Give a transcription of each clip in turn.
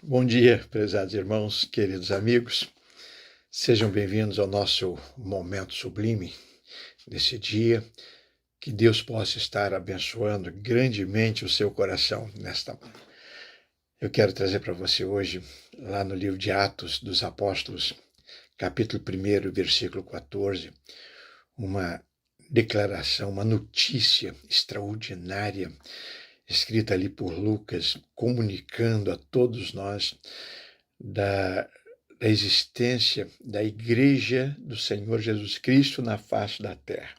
Bom dia, prezados irmãos, queridos amigos. Sejam bem-vindos ao nosso momento sublime desse dia. Que Deus possa estar abençoando grandemente o seu coração nesta manhã. Eu quero trazer para você hoje, lá no livro de Atos dos Apóstolos, capítulo 1, versículo 14, uma declaração, uma notícia extraordinária, escrita ali por Lucas, comunicando a todos nós da existência da Igreja do Senhor Jesus Cristo na face da terra.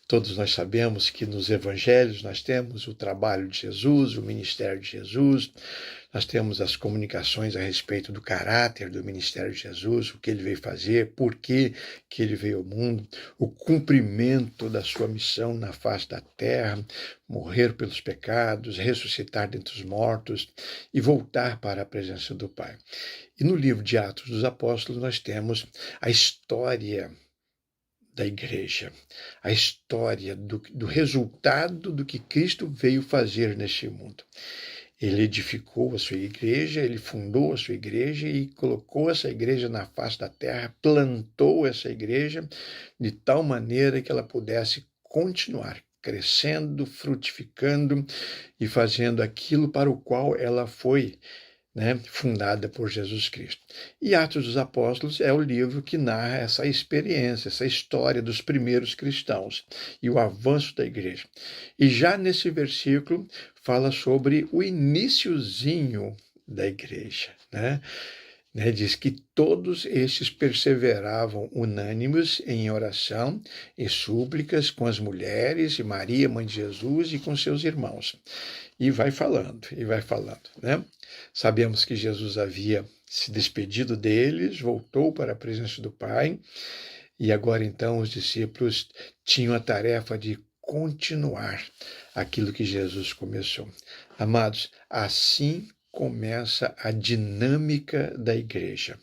Todos nós sabemos que nos evangelhos nós temos o trabalho de Jesus, o ministério de Jesus, nós temos as comunicações a respeito do caráter do ministério de Jesus, o que ele veio fazer, por que ele veio ao mundo, o cumprimento da sua missão na face da terra, morrer pelos pecados, ressuscitar dentre os mortos e voltar para a presença do Pai. E no livro de Atos dos Apóstolos nós temos a história da igreja, a história do resultado do que Cristo veio fazer neste mundo. Ele edificou a sua igreja, ele fundou a sua igreja e colocou essa igreja na face da terra, plantou essa igreja de tal maneira que ela pudesse continuar crescendo, frutificando e fazendo aquilo para o qual ela foi fundada por Jesus Cristo. E Atos dos Apóstolos é o livro que narra essa experiência, essa história dos primeiros cristãos e o avanço da igreja. E já nesse versículo fala sobre o iniciozinho da igreja, diz que todos estes perseveravam unânimes em oração e súplicas com as mulheres e Maria, mãe de Jesus, e com seus irmãos. E vai falando. Sabemos que Jesus havia se despedido deles, voltou para a presença do Pai, e agora então os discípulos tinham a tarefa de continuar aquilo que Jesus começou. Amados, assim começa a dinâmica da igreja.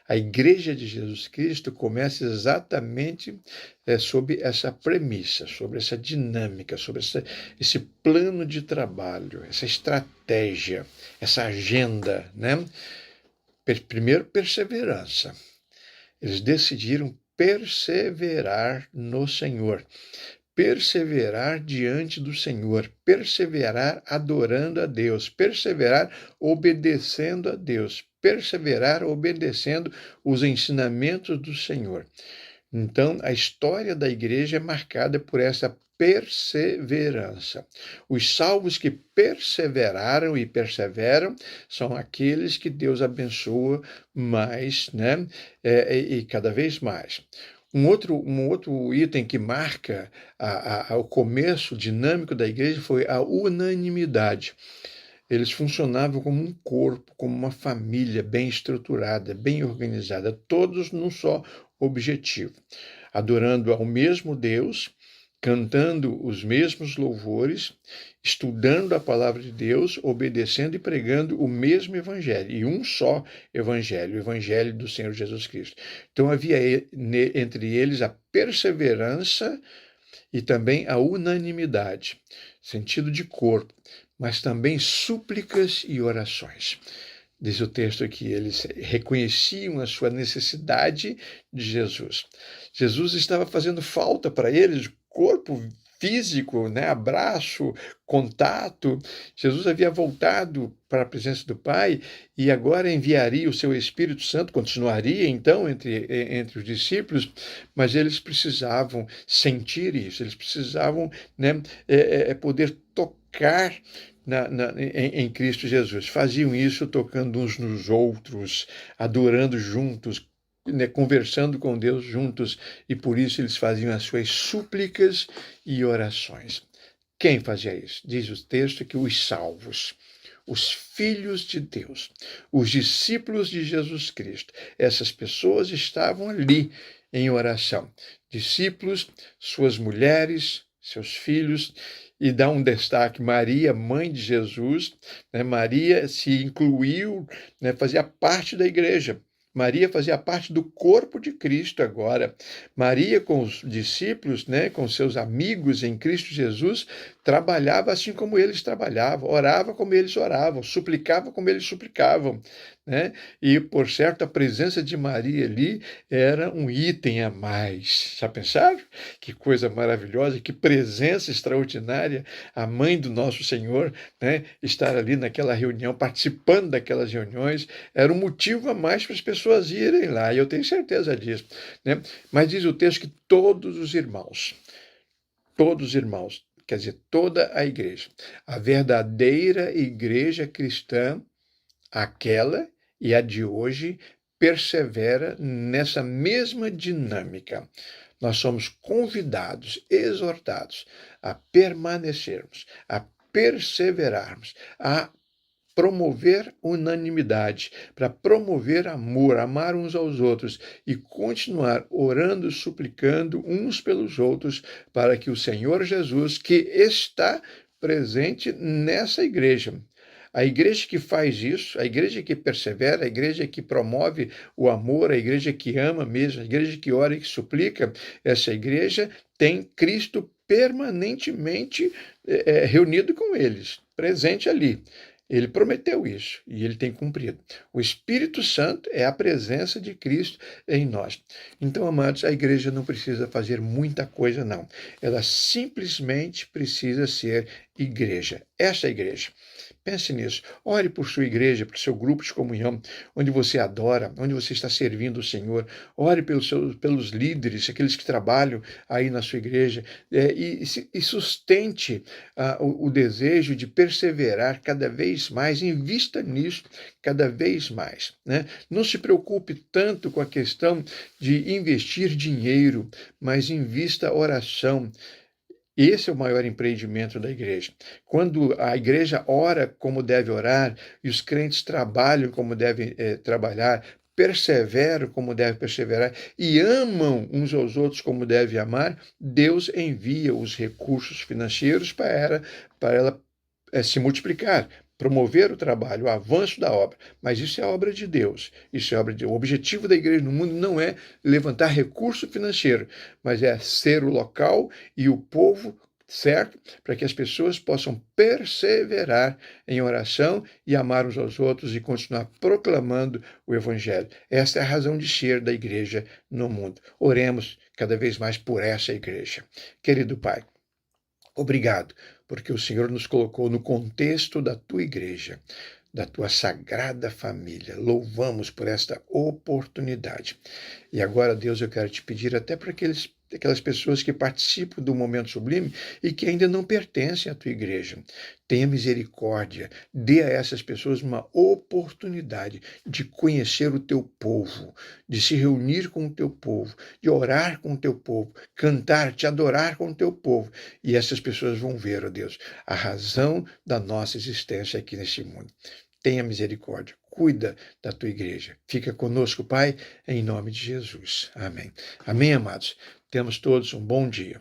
A igreja de Jesus Cristo começa exatamente sob essa premissa, sobre essa dinâmica, sobre esse plano de trabalho, essa estratégia, essa agenda, Primeiro, perseverança. Eles decidiram perseverar no Senhor. Perseverar diante do Senhor, perseverar adorando a Deus, perseverar obedecendo a Deus, perseverar obedecendo os ensinamentos do Senhor. Então, a história da igreja é marcada por essa perseverança. Os salvos que perseveraram e perseveram são aqueles que Deus abençoa mais, e cada vez mais. Um outro item que marca o começo dinâmico da igreja foi a unanimidade. Eles funcionavam como um corpo, como uma família bem estruturada, bem organizada, todos num só objetivo, adorando ao mesmo Deus, cantando os mesmos louvores, estudando a palavra de Deus, obedecendo e pregando o mesmo evangelho, e um só evangelho, o evangelho do Senhor Jesus Cristo. Então havia entre eles a perseverança e também a unanimidade, sentido de corpo, mas também súplicas e orações. Diz o texto que eles reconheciam a sua necessidade de Jesus. Jesus estava fazendo falta para eles, corpo físico, abraço, contato. Jesus havia voltado para a presença do Pai e agora enviaria o seu Espírito Santo, continuaria então entre os discípulos, mas eles precisavam sentir isso, eles precisavam poder tocar em Cristo Jesus. Faziam isso tocando uns nos outros, adorando juntos, conversando com Deus juntos, e por isso eles faziam as suas súplicas e orações. Quem fazia isso? Diz o texto que os salvos, os filhos de Deus, os discípulos de Jesus Cristo, essas pessoas estavam ali em oração. Discípulos, suas mulheres, seus filhos, e dá um destaque, Maria, mãe de Jesus, Maria se incluiu, fazia parte da igreja. Maria fazia parte do corpo de Cristo agora. Maria, com os discípulos, né, com seus amigos em Cristo Jesus, trabalhava assim como eles trabalhavam, orava como eles oravam, suplicava como eles suplicavam, né? E, por certo, a presença de Maria ali era um item a mais. Já pensaram? Que coisa maravilhosa, que presença extraordinária, a mãe do nosso Senhor, né, estar ali naquela reunião, participando daquelas reuniões, era um motivo a mais para as pessoas irem lá, e eu tenho certeza disso, né? Mas diz o texto que todos os irmãos, quer dizer, toda a igreja, a verdadeira igreja cristã, aquela e a de hoje, persevera nessa mesma dinâmica. Nós somos convidados, exortados a permanecermos, a perseverarmos, a promover unanimidade, para promover amor, amar uns aos outros e continuar orando, suplicando uns pelos outros, para que o Senhor Jesus, que está presente nessa igreja, a igreja que faz isso, a igreja que persevera, a igreja que promove o amor, a igreja que ama mesmo, a igreja que ora e que suplica, essa igreja tem Cristo permanentemente reunido com eles, presente ali. Ele prometeu isso e ele tem cumprido. O Espírito Santo é a presença de Cristo em nós. Então, amados, a igreja não precisa fazer muita coisa, não. Ela simplesmente precisa ser igreja. Esta é a igreja. Pense nisso. Ore por sua igreja, por seu grupo de comunhão, onde você adora, onde você está servindo o Senhor. Ore pelos líderes, aqueles que trabalham aí na sua igreja, e sustente o desejo de perseverar cada vez mais, invista nisso cada vez mais, né? Não se preocupe tanto com a questão de investir dinheiro, mas invista oração. Esse é o maior empreendimento da igreja. Quando a igreja ora como deve orar e os crentes trabalham como devem trabalhar, perseveram como devem perseverar e amam uns aos outros como devem amar, Deus envia os recursos financeiros para ela se multiplicar, promover o trabalho, o avanço da obra. Mas isso é obra de Deus. Isso é obra de Deus. O objetivo da igreja no mundo não é levantar recurso financeiro, mas é ser o local e o povo certo para que as pessoas possam perseverar em oração e amar uns aos outros e continuar proclamando o evangelho. Esta é a razão de ser da igreja no mundo. Oremos cada vez mais por essa igreja. Querido Pai, obrigado, porque o Senhor nos colocou no contexto da tua igreja, da tua sagrada família. Louvamos por esta oportunidade. E agora, Deus, eu quero te pedir até para aquelas pessoas que participam do Momento Sublime e que ainda não pertencem à tua igreja. Tenha misericórdia, dê a essas pessoas uma oportunidade de conhecer o teu povo, de se reunir com o teu povo, de orar com o teu povo, cantar, te adorar com o teu povo. E essas pessoas vão ver, ó Deus, a razão da nossa existência aqui neste mundo. Tenha misericórdia, cuida da tua igreja. Fica conosco, Pai, em nome de Jesus. Amém. Amém, amados. Temos todos um bom dia.